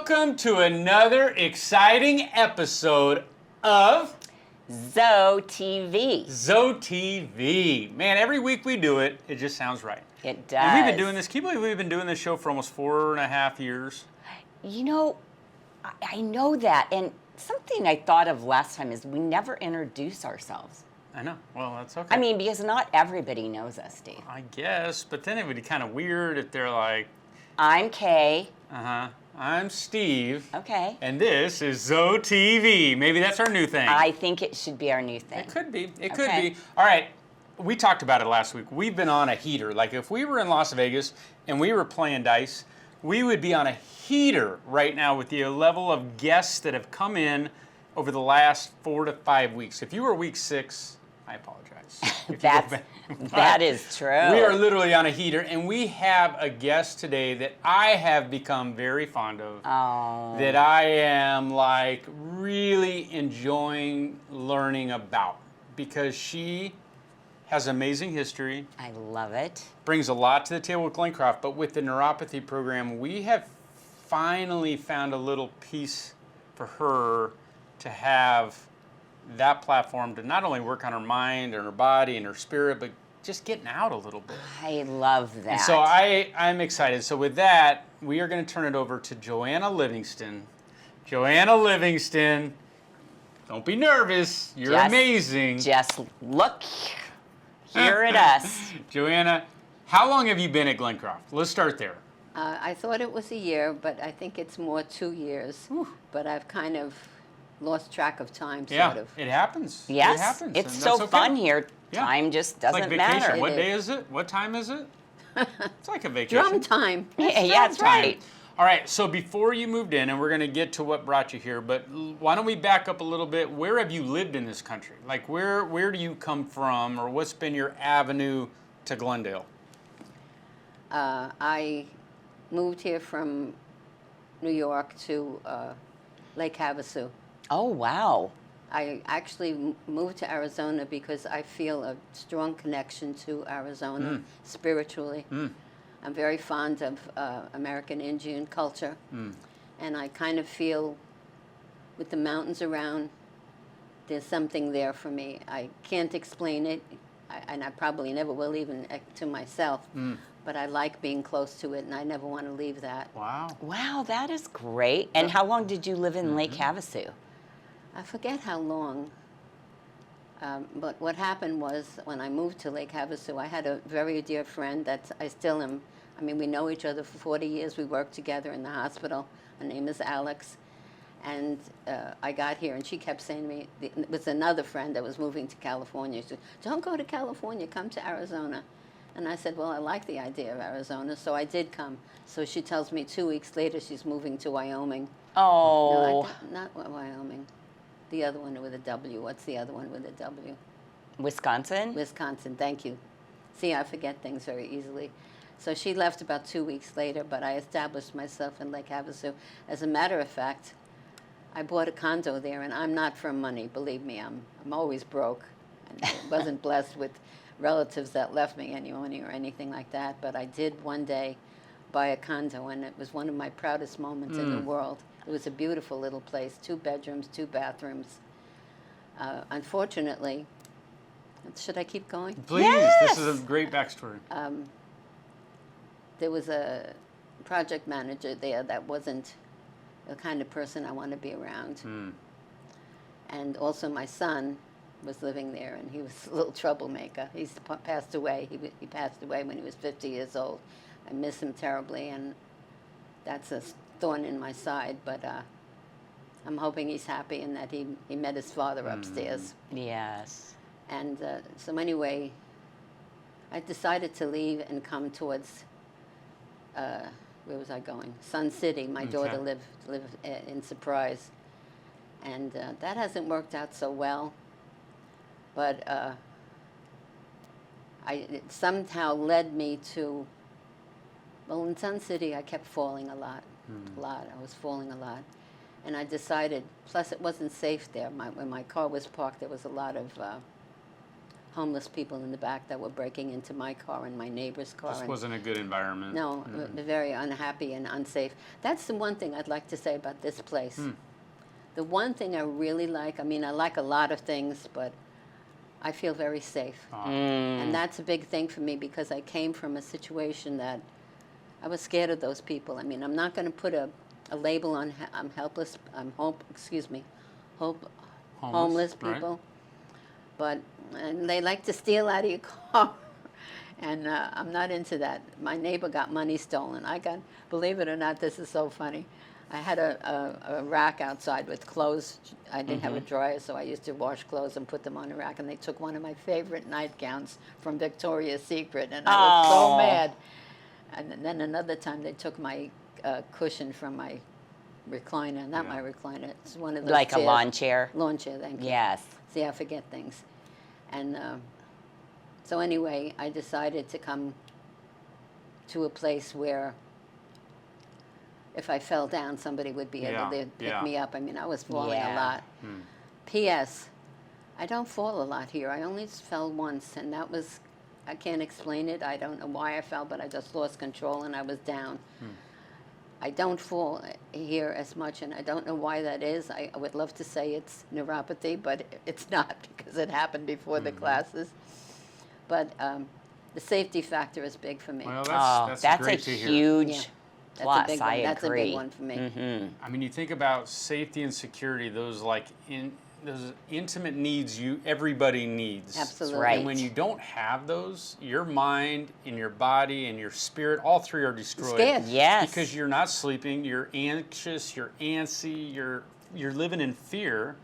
Welcome to another exciting episode of ZoeTv. ZoeTv. Man, every week we do it. It just sounds right. It does. And we've been doing this. Can you believe we've been doing this show for almost 4.5 years? You know, I know that. And something I thought of last time is we never introduce ourselves. I know. Well, that's okay. I mean, because not everybody knows us, Steve. I guess, but then it would be kind of weird if they're like, I'm Kay. I'm Steve. Okay. And this is ZoeTv. Maybe that's our new thing. I think it should be our new thing. It could be. It could be. All right. We talked about it last week. We've been on a heater. Like if we were in Las Vegas and we were playing dice, we would be on a heater right now with the level of guests that have come in over the last 4 to 5 weeks. If you were week 6, I apologize. That is true. We are literally on a heater, and we have a guest today that I have become very fond of. Oh. That I am like really enjoying learning about because she has amazing history. I love it. Brings a lot to the table with Glencroft, but with the neuropathy program, we have finally found a little piece for her to have that platform to not only work on her mind and her body and her spirit, but just getting out a little bit. I love that. And so I'm excited. So with that, we are going to turn it over to Joanna Livingston. Joanna Livingston, don't be nervous. You're amazing. Just look here at us. Joanna, how long have you been at Glencroft? Let's start there. I thought it was a year, but I think it's more 2 years. Whew. But I've kind of lost track of time, Yeah, sort of. it happens. Yes, It happens. it's and so that's okay. fun here. Yeah. Time just It's doesn't like vacation. matter. What It day is it? What time is it? It's like a vacation. Drum time. Yeah, that's right. All right, so before you moved in, and we're going to get to what brought you here, but why don't we back up a little bit? Where have you lived in this country? Like, where do you come from, or what's been your avenue to Glendale? I moved here from New York to Lake Havasu. Oh, wow. I actually moved to Arizona because I feel a strong connection to Arizona spiritually. I'm very fond of American Indian culture, and I kind of feel with the mountains around, there's something there for me. I can't explain it, and I probably never will even to myself, but I like being close to it, and I never want to leave that. Wow. Wow, that is great. And how long did you live in Lake Havasu? I forget how long, but what happened was when I moved to Lake Havasu, I had a very dear friend that I still am. I mean, we know each other for 40 years. We worked together in the hospital. Her name is Alex. And I got here, and she kept saying to me, it was another friend that was moving to California. She said, don't go to California, come to Arizona. And I said, well, I like the idea of Arizona, so I did come. So she tells me 2 weeks later she's moving to Wyoming. Oh. No, not Wyoming. The other one with a W. What's the other one with a W? Wisconsin? Wisconsin, thank you. See, I forget things very easily. So she left about 2 weeks later, but I established myself in Lake Havasu. As a matter of fact, I bought a condo there, and I'm not from money. Believe me, I'm always broke. And I wasn't blessed with relatives that left me any money or anything like that, but I did one day buy a condo, and it was one of my proudest moments in the world. It was a beautiful little place, 2 bedrooms, 2 bathrooms. Unfortunately, should I keep going? Please, Yes. this is a great backstory. There was a project manager there that wasn't the kind of person I want to be around. And also my son was living there, and he was a little troublemaker. He's passed away. He passed away when he was 50 years old. I miss him terribly, and that's a thorn in my side, but I'm hoping he's happy and that he met his father upstairs. Yes. And so anyway, I decided to leave and come towards, where was I going? Sun City. My daughter lived in Surprise. And that hasn't worked out so well. But it somehow led me to, well, in Sun City I kept falling a lot. I was falling a lot. And I decided, plus it wasn't safe there. When my car was parked, there was a lot of homeless people in the back that were breaking into my car and my neighbor's car. This and wasn't a good environment. no, very unhappy and unsafe. That's the one thing I'd like to say about this place. The one thing I really like, I mean, I like a lot of things, but I feel very safe. And that's a big thing for me because I came from a situation that I was scared of those people. I mean, I'm not going to put a label on I'm helpless, homeless people. Right. But and they like to steal out of your car. And I'm not into that. My neighbor got money stolen. Believe it or not, this is so funny. I had a rack outside with clothes. I didn't have a dryer, so I used to wash clothes and put them on a rack. And they took one of my favorite nightgowns from Victoria's Secret, and I was so mad. And then another time they took my cushion from my recliner. Not my recliner. It's one of those Like chairs. a lawn chair? Lawn chair, thank you. Yes. See, I forget things. And so anyway, I decided to come to a place where if I fell down, somebody would be able to pick me up. I mean, I was falling a lot. P.S. I don't fall a lot here. I only fell once, and that was, I can't explain it. I don't know why I fell, but I just lost control and I was down. I don't fall here as much, and I don't know why that is. I would love to say it's neuropathy, but it's not because it happened before the classes. But the safety factor is big for me. Well, that's that's great a to hear. huge plus. That's a big I one. That's a agree. big one for me. I mean, you think about safety and security; those those intimate needs everybody needs. Absolutely. right. And when you don't have those, your mind and your body and your spirit, all three are destroyed. Scared. Yes. Because you're not sleeping, you're anxious, you're antsy, you're living in fear,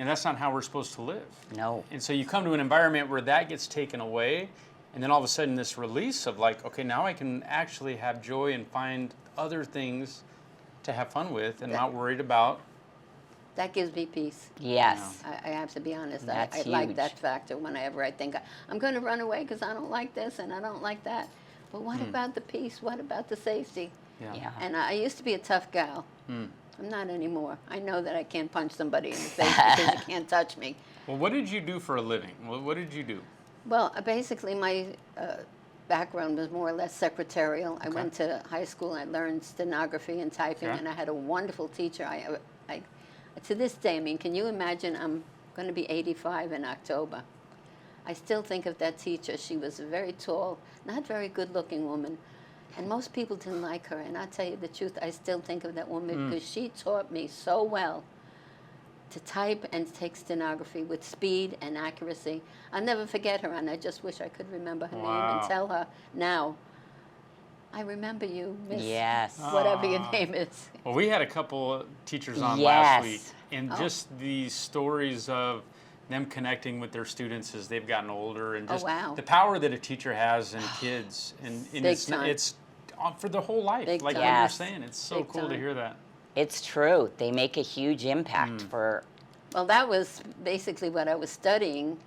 and that's not how we're supposed to live. No. And so you come to an environment where that gets taken away, and then all of a sudden this release of like, okay, now I can actually have joy and find other things to have fun with and not worried about. That gives me peace. Yes. I have to be honest. That's I like huge. that factor whenever I think I'm going to run away because I don't like this and I don't like that. But what about the peace? What about the safety? Yeah. And I used to be a tough gal. I'm not anymore. I know that I can't punch somebody in the face because you can't touch me. Well, what did you do for a living? What did you do? Well, basically my background was more or less secretarial. I went to high school. I learned stenography and typing, and I had a wonderful teacher. I to this day, I mean, can you imagine? I'm going to be 85 in October. I still think of that teacher. She was a very tall, not very good-looking woman, and most people didn't like her. And I'll tell you the truth, I still think of that woman because she taught me so well to type and take stenography with speed and accuracy. I'll never forget her, and I just wish I could remember her name and tell her now, I remember you, Miss Yes. whatever your name is. Well, we had a couple teachers on Yes. last week, and just these stories of them connecting with their students as they've gotten older, and just the power that a teacher has in kids, and it's for the whole life. Big like time. what you're Yes. saying, it's so Big cool to time. hear that. It's true. They make a huge impact for. Well, that was basically what I was studying.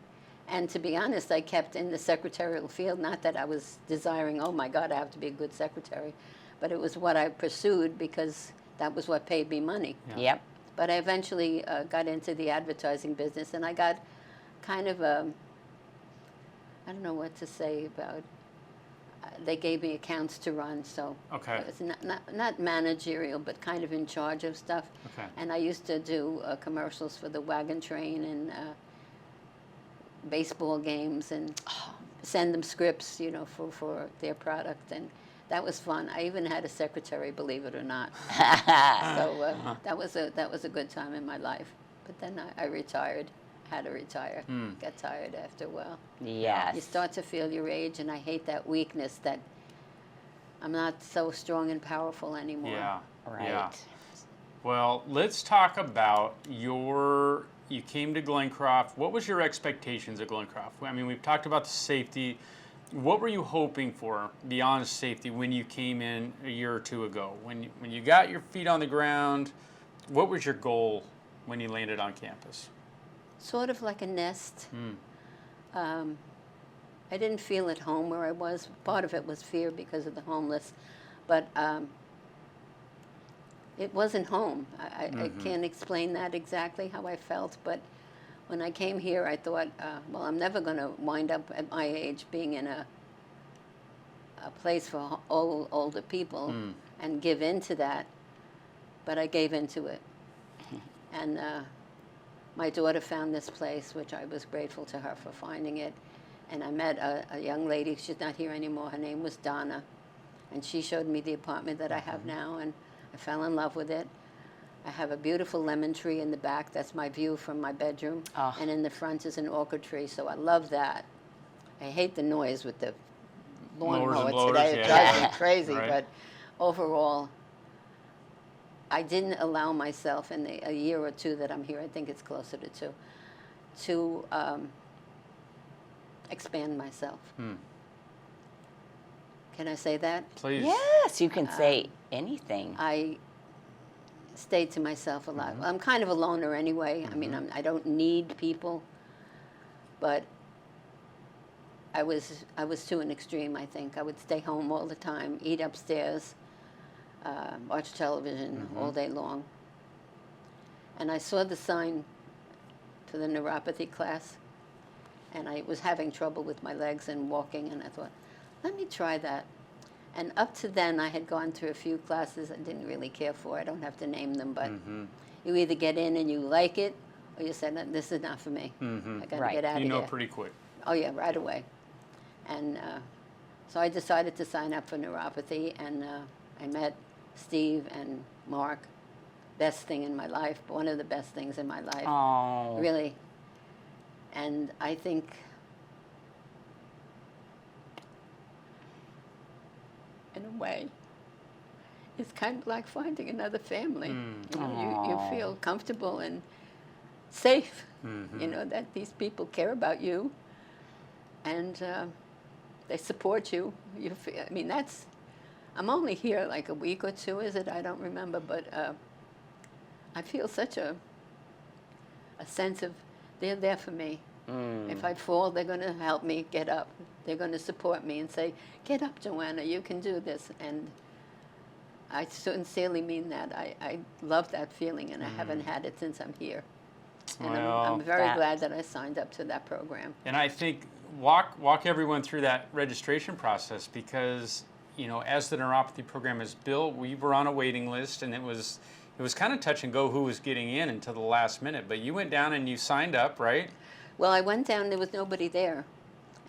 And to be honest, I kept in the secretarial field. Not that I was desiring, oh my God, I have to be a good secretary. But it was what I pursued because that was what paid me money. Yep. But I eventually got into the advertising business, and I got kind of I don't know what to say about, they gave me accounts to run, so it was not managerial, but kind of in charge of stuff. And I used to do commercials for the wagon train and baseball games and send them scripts, you know, for their product, and that was fun. I even had a secretary, believe it or not. So that was a good time in my life. But then I retired, had to retire. Got tired after a while. Yes. You start to feel your age, and I hate that weakness that I'm not so strong and powerful anymore. Yeah. Right. Yeah. Well, let's talk about you came to Glencroft. What was your expectations at Glencroft? I mean, we've talked about the safety. What were you hoping for beyond safety when you came in a year or two ago? When you got your feet on the ground, what was your goal when you landed on campus? Sort of like a nest. I didn't feel at home where I was. Part of it was fear because of the homeless, but it wasn't home. I can't explain that exactly how I felt, but when I came here, I thought, well, I'm never going to wind up at my age being in a place for older people and give in to that. But I gave into it. And my daughter found this place, which I was grateful to her for finding it. And I met a young lady, she's not here anymore, her name was Donna. And she showed me the apartment that I have now, and I fell in love with it. I have a beautiful lemon tree in the back. That's my view from my bedroom. Oh. And in the front is an orchid tree, so I love that. I hate the noise with the lawnmower today. It drives me crazy, Right. but overall, I didn't allow myself in a year or two that I'm here, I think it's closer to two, to expand myself. Can I say that? Please. Yes, you can say anything. I stayed to myself a lot. I'm kind of a loner anyway. I mean, I don't need people, but I was to an extreme, I think. I would stay home all the time, eat upstairs, watch television all day long. And I saw the sign for the neuropathy class, and I was having trouble with my legs and walking, and I thought, let me try that. And up to then, I had gone to a few classes I didn't really care for. I don't have to name them, but you either get in and you like it, or you say, no, this is not for me. I got to get out of here. You know pretty quick. Oh, yeah, right away. And so I decided to sign up for neuropathy, and I met Steve and Mark. Best thing in my life, one of the best things in my life. Oh. Really. And I think in a way, it's kind of like finding another family. You know, you feel comfortable and safe, you know, that these people care about you, and they support you. You feel, I mean, that's, I'm only here like a week or two, is it? I don't remember, but I feel such a sense of they're there for me. If I fall, they're going to help me get up. They're going to support me and say, get up, Joanna, you can do this. And I sincerely mean that. I love that feeling, and I haven't had it since I'm here. And I'm very glad that I signed up to that program. And I think walk everyone through that registration process, because, you know, as the neuropathy program is built, we were on a waiting list, and it was kind of touch and go who was getting in until the last minute. But you went down and you signed up, right? Well, I went down, there was nobody there,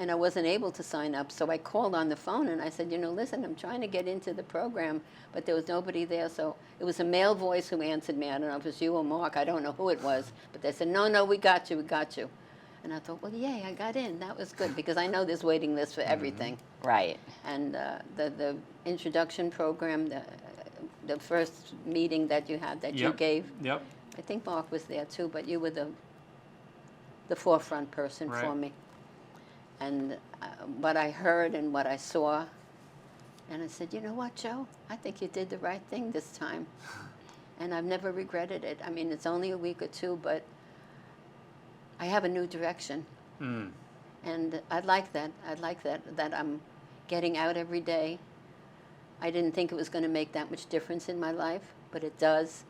and I wasn't able to sign up, so I called on the phone and I said, you know, listen, I'm trying to get into the program, but there was nobody there, so it was a male voice who answered me. I don't know if it was you or Mark, I don't know who it was, but they said, no, we got you. And I thought, well, yay, I got in. That was good, because I know there's waiting lists for everything. Right. And the introduction program, the first meeting that you had that you gave, I think Mark was there too, but you were the forefront person for me. And what I heard and what I saw, and I said, you know what, Joe? I think you did the right thing this time. And I've never regretted it. I mean, it's only a week or two, but I have a new direction. And I like that. That I'm getting out every day. I didn't think it was going to make that much difference in my life, but it does.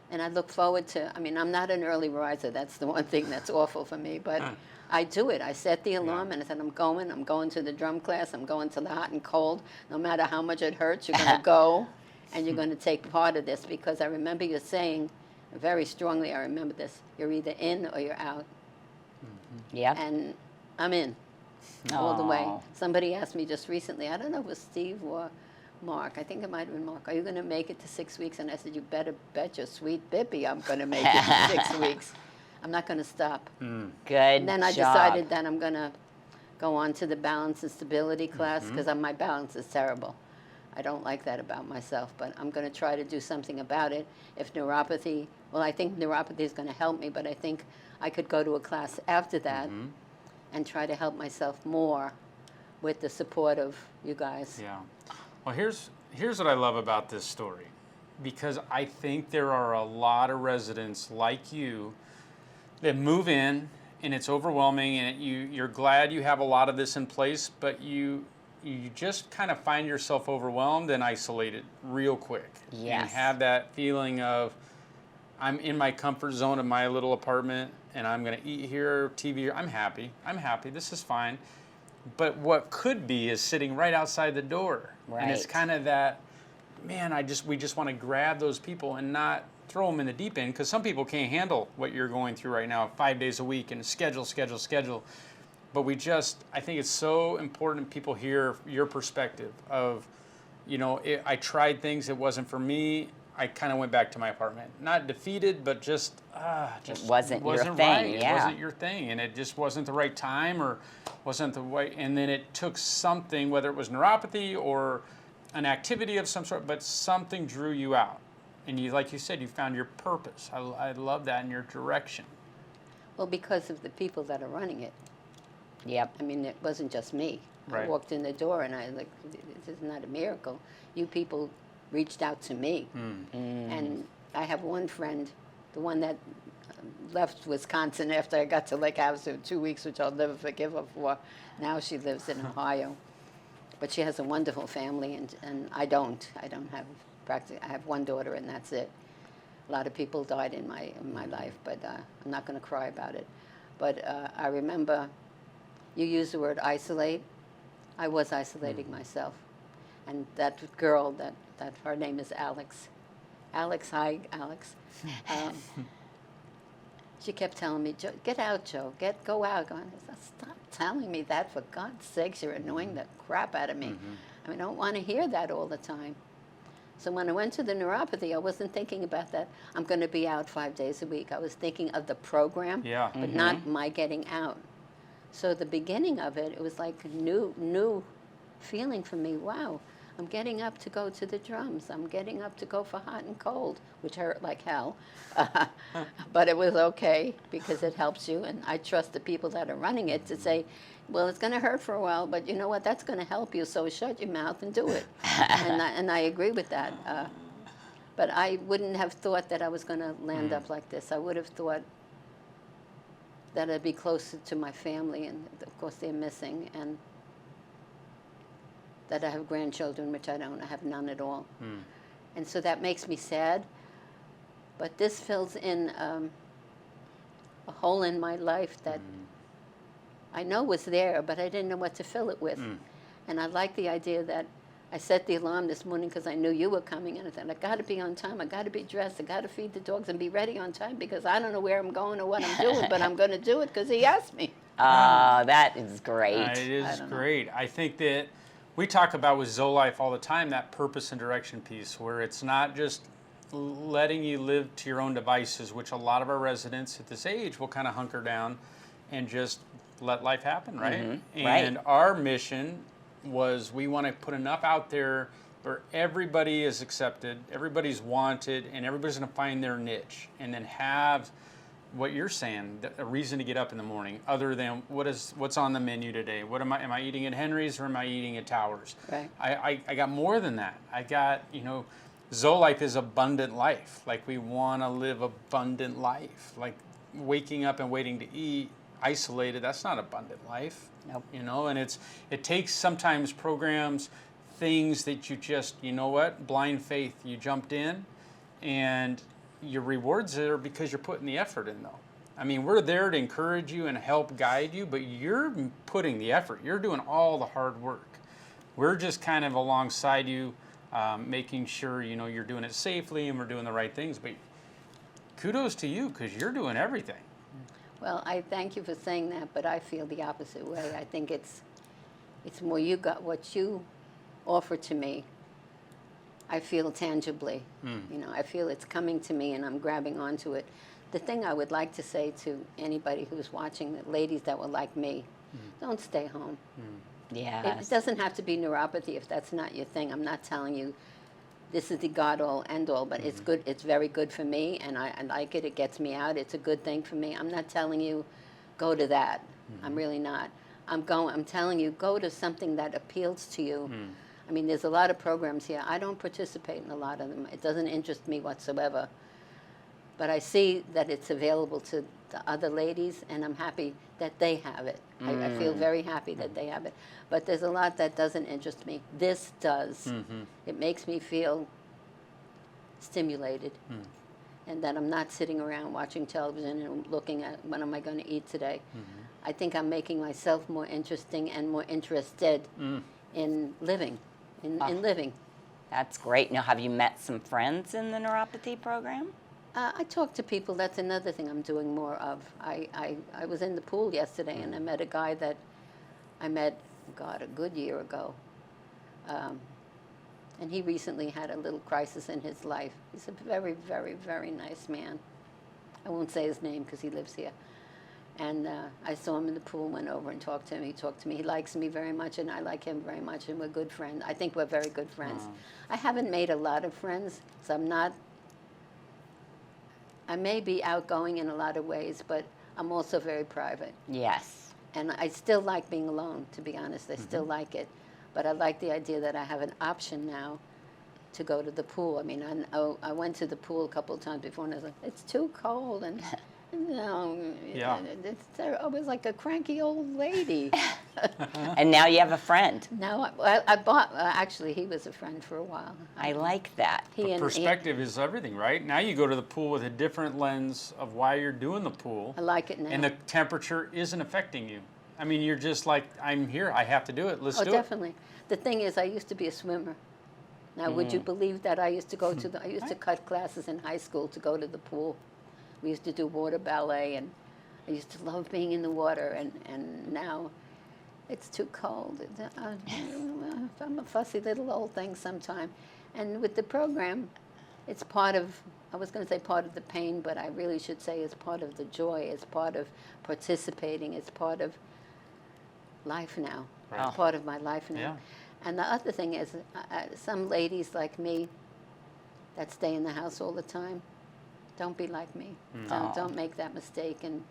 And I look forward to, I mean, I'm not an early riser. That's the one thing that's awful for me. But I do it. I set the alarm and I said, I'm going to the drum class. I'm going to the hot and cold. No matter how much it hurts, you're going to go and you're going to take part of this. Because I remember you saying, very strongly, I remember this, you're either in or you're out. Yep. And I'm in all the way. Somebody asked me just recently, I don't know if it was Steve or Mark, I think it might have been Mark, are you going to make it to 6 weeks? And I said, you better bet your sweet Bippy I'm going to make it to 6 weeks. I'm not going to stop. Good And then I job. decided that I'm going to go on to the balance and stability class, because my balance is terrible. I don't like that about myself, but I'm going to try to do something about it. If neuropathy, well, I think neuropathy is going to help me, but I think I could go to a class after that and try to help myself more with the support of you guys. Yeah. Well, here's what I love about this story, because I think there are a lot of residents like you that move in and it's overwhelming, and you're glad you have a lot of this in place, but you just kind of find yourself overwhelmed and isolated real quick. Yes. And have that feeling of, I'm in my comfort zone of my little apartment, and I'm going to eat here, TV here. I'm happy. This is fine. But what could be is sitting right outside the door. And it's Right. kind of that, man, we just want to grab those people and not throw them in the deep end, because some people can't handle what you're going through right now, 5 days a week and schedule. But I think it's so important people hear your perspective of, I tried things, it wasn't for me. I kind of went back to my apartment, not defeated, but just It wasn't your thing, right. yeah. It wasn't your thing, and it just wasn't the right time, or wasn't the way. And then it took something, whether it was neuropathy or an activity of some sort, but something drew you out, and like you said, you found your purpose. I love that, in your direction. Well, because of the people that are running it. Yep. I mean, it wasn't just me. Right. I walked in the door and I like, this is not a miracle. You people reached out to me. And I have one friend, the one that left Wisconsin after I got to Lake Havasu 2 weeks, which I'll never forgive her for. Now she lives in Ohio. But she has a wonderful family, and I don't. I don't have practically. I have one daughter, and that's it. A lot of people died in my life, but I'm not going to cry about it. But I remember you used the word isolate. I was isolating myself. And that girl, that her name is Alex. Alex, hi, Alex. She kept telling me, "Joe, get out, Joe. Go out." I said, "Stop telling me that, for God's sakes. You're annoying the crap out of me. I mean, I don't want to hear that all the time." So when I went to the neuropathy, I wasn't thinking about that. I'm going to be out 5 days a week. I was thinking of the program, Yeah. but not my getting out. So the beginning of it, it was like a new feeling for me. Wow, I'm getting up to go to the drums. I'm getting up to go for hot and cold, which hurt like hell. But it was okay because it helps you. And I trust the people that are running it to say, well, it's going to hurt for a while, but you know what? That's going to help you. So shut your mouth and do it. and I agree with that. But I wouldn't have thought that I was going to land up like this. I would have thought that I'd be closer to my family, and of course they're missing, and that I have grandchildren, which I don't. I have none at all. And so that makes me sad. But this fills in a hole in my life that I know was there, but I didn't know what to fill it with. And I like the idea that I set the alarm this morning because I knew you were coming, and I thought, I got to be on time. I got to be dressed. I got to feed the dogs and be ready on time because I don't know where I'm going or what I'm doing, but I'm going to do it because he asked me. That is great. It is great. I think that we talk about with ZoeLife all the time, that purpose and direction piece, where it's not just letting you live to your own devices, which a lot of our residents at this age will kind of hunker down and just let life happen, right? And our mission was, we want to put enough out there where everybody is accepted, everybody's wanted, and everybody's going to find their niche, and then have what you're saying, a reason to get up in the morning, other than what's on the menu today. Am I eating at Henry's or am I eating at Towers? Right. I got more than that. I got, ZoeLife is abundant life. Like, we want to live abundant life. Like, waking up and waiting to eat isolated, that's not abundant life. Nope. And it takes sometimes programs, things that you just, blind faith, you jumped in, and your rewards are because you're putting the effort in, though. I mean, we're there to encourage you and help guide you, but you're putting the effort. You're doing all the hard work. We're just kind of alongside you, making sure, you're doing it safely and we're doing the right things. But kudos to you, because you're doing everything. Well, I thank you for saying that, but I feel the opposite way. I think it's more you got what you offer to me. I feel tangibly. I feel it's coming to me and I'm grabbing onto it. The thing I would like to say to anybody who's watching, the ladies that were like me, don't stay home. Yeah. It doesn't have to be neuropathy if that's not your thing. I'm not telling you this is the God-all, end-all, but it's good. It's very good for me, and I like it. It gets me out. It's a good thing for me. I'm not telling you go to that. I'm really not. I'm telling you go to something that appeals to you. I mean, there's a lot of programs here. I don't participate in a lot of them. It doesn't interest me whatsoever. But I see that it's available to the other ladies, and I'm happy that they have it. I feel very happy that they have it. But there's a lot that doesn't interest me. This does. It makes me feel stimulated. and that I'm not sitting around watching television and looking at what am I going to eat today. I think I'm making myself more interesting and more interested in living, in living. That's great. Now, have you met some friends in the neuropathy program? I talk to people. That's another thing I'm doing more of. I was in the pool yesterday, and I met a guy that I met, God, a good year ago. And he recently had a little crisis in his life. He's a very, very, very nice man. I won't say his name because he lives here. And I saw him in the pool, went over and talked to him. He talked to me. He likes me very much, and I like him very much, and we're good friends. I think we're very good friends. I haven't made a lot of friends, so I'm not. I may be outgoing in a lot of ways, but I'm also very private. Yes. And I still like being alone, to be honest. I still like it. But I like the idea that I have an option now to go to the pool. I mean, I went to the pool a couple of times before, and I was like, it's too cold, and I was like a cranky old lady. And now you have a friend. Now I bought. Actually, he was a friend for a while. I like that. Perspective is everything, right? Now you go to the pool with a different lens of why you're doing the pool. I like it now. And the temperature isn't affecting you. I mean, you're just like, I'm here. I have to do it. Let's do it. Oh, definitely. The thing is, I used to be a swimmer. Now, would you believe that I used to go to I used to cut classes in high school to go to the pool. We used to do water ballet, and I used to love being in the water, and now it's too cold. I'm a fussy little old thing sometime. And with the program, it's part of, I was going to say part of the pain, but I really should say it's part of the joy. It's part of participating. It's part of life now. Right. It's part of my life now. Yeah. And the other thing is, some ladies like me that stay in the house all the time, don't be like me. Don't make that mistake and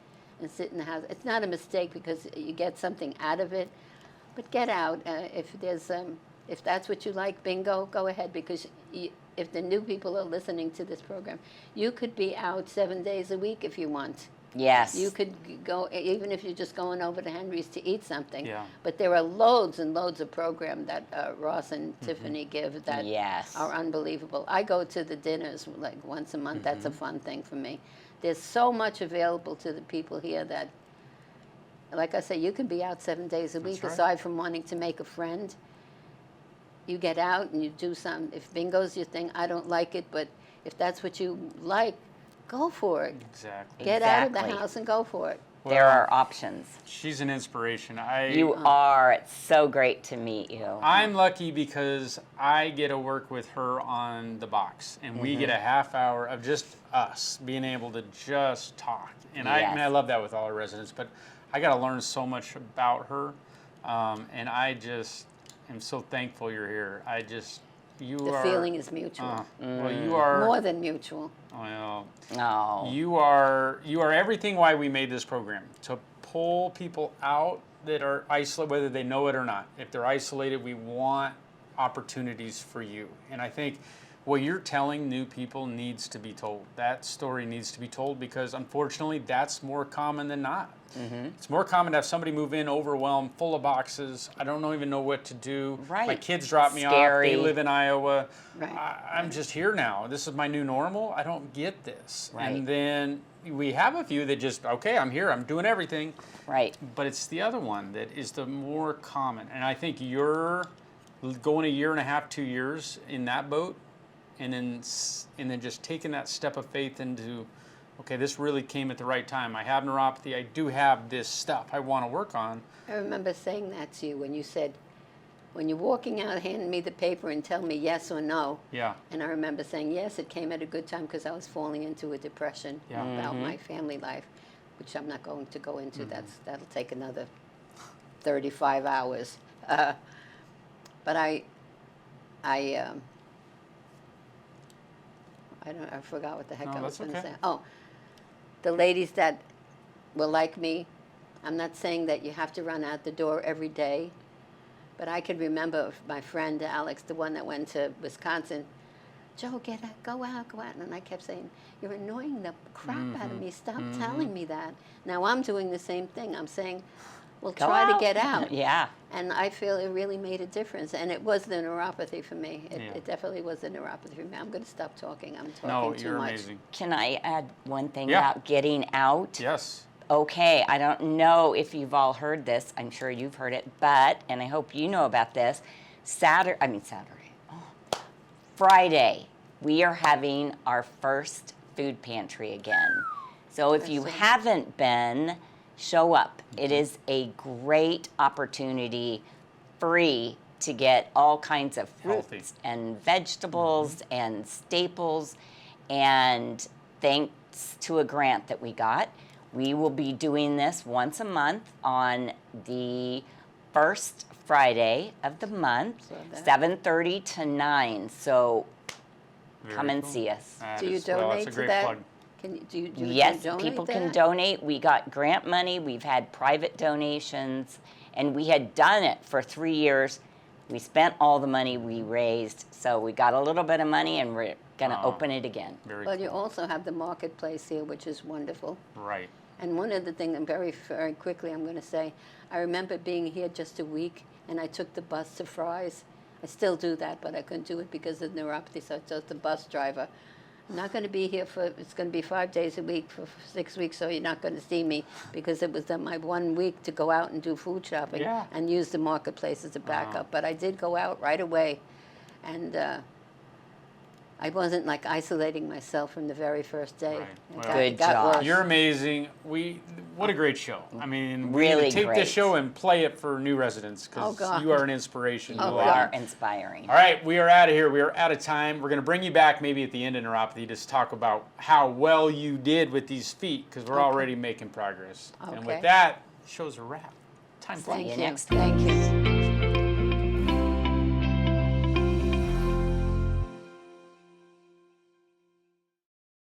sit in the house. It's not a mistake because you get something out of it, but get out. If that's what you like, bingo, go ahead, because if the new people are listening to this program, you could be out 7 days a week if you want. Yes. You could go, even if you're just going over to Henry's to eat something. Yeah. But there are loads and loads of programs that Ross and Tiffany give that are unbelievable. I go to the dinners like once a month. That's a fun thing for me. There's so much available to the people here that, like I say, you can be out 7 days a week. right. Aside from wanting to make a friend, you get out and you do something. If bingo's your thing, I don't like it, but if that's what you like, go for it. Exactly. Get out of the Exactly. house and go for it. There are options. She's an inspiration. You are. It's so great to meet you. I'm lucky because I get to work with her on the box, and we get a half hour of just us being able to just talk. And I love that with all our residents, but I got to learn so much about her, and I just am so thankful you're here. The feeling is mutual. Well, you are More than mutual. Well, No. you are everything why we made this program, to pull people out that are isolated, whether they know it or not. If they're isolated, we want opportunities for you. And I think what you're telling new people needs to be told. That story needs to be told because unfortunately that's more common than not. It's more common to have somebody move in overwhelmed, full of boxes. I don't even know what to do. Right. My kids drop me off. Scary. They live in Iowa. Right. I'm just here now. This is my new normal. I don't get this. Right. And then we have a few that just, okay, I'm here. I'm doing everything. Right. But it's the other one that is the more common. And I think you're going 1.5 years, 2 years in that boat, and then just taking that step of faith into, okay, this really came at the right time. I have neuropathy. I do have this stuff I want to work on. I remember saying that to you when you said, when you're walking out, hand me the paper and tell me yes or no. Yeah. And I remember saying, yes, it came at a good time because I was falling into a depression about my family life, which I'm not going to go into. That'll take another 35 hours. But I forgot what the heck I was going to say. Oh, the ladies that were like me, I'm not saying that you have to run out the door every day, but I could remember my friend Alex, the one that went to Wisconsin, Joe, go out. And I kept saying, you're annoying the crap out of me. Stop telling me that. Now I'm doing the same thing. I'm saying, will Go try to out. get out. Yeah. And I feel it really made a difference. And it was the neuropathy for me. It, Yeah. it definitely was the neuropathy for me. I'm going to stop talking. I'm talking No, too you're much. amazing. Can I add one thing Yeah. about getting out? Yes. Okay, I don't know if you've all heard this. I'm sure you've heard it, but, and I hope you know about this, Friday, we are having our first food pantry again. So if you Excellent. haven't been, show up. It is a great opportunity, free, to get all kinds of fruits Healthy. and vegetables and staples. And thanks to a grant that we got, we will be doing this once a month on the first Friday of the month, So that- 7:30 to 9. So Very come and cool. see us. That Do you is- well, donate that's a to great that? plug. Can you, do you Yes, donate people can that? donate. We got grant money. We've had private donations, and we had done it for 3 years. We spent all the money we raised, so we got a little bit of money, and we're going to Oh. open it again. Very Well, cool. you also have the marketplace here, which is wonderful. Right. And one of the things, and very, very quickly, I'm going to say, I remember being here just a week, and I took the bus to Fry's. I still do that, but I couldn't do it because of neuropathy, so I took the bus driver. I'm not going to be here for, it's going to be 5 days a week for 6 weeks, so you're not going to see me, because it was my 1 week to go out and do food shopping Yeah. and use the marketplace as a backup. But I did go out right away, and I wasn't like isolating myself from the very first day. Right. It Well, got- Good it got job. worse. You're amazing. What a great show. I mean, we Really need to take great. this show and play it for new residents Oh, because God. you are an inspiration. Oh, You Joanna. are inspiring. All right, we are out of here. We are out of time. We're going to bring you back maybe at the end of neuropathy to talk about how well you did with these feet because we're Okay. already making progress. And with Okay. that, show's a wrap. Time See flies. you Thank next you. Thank you.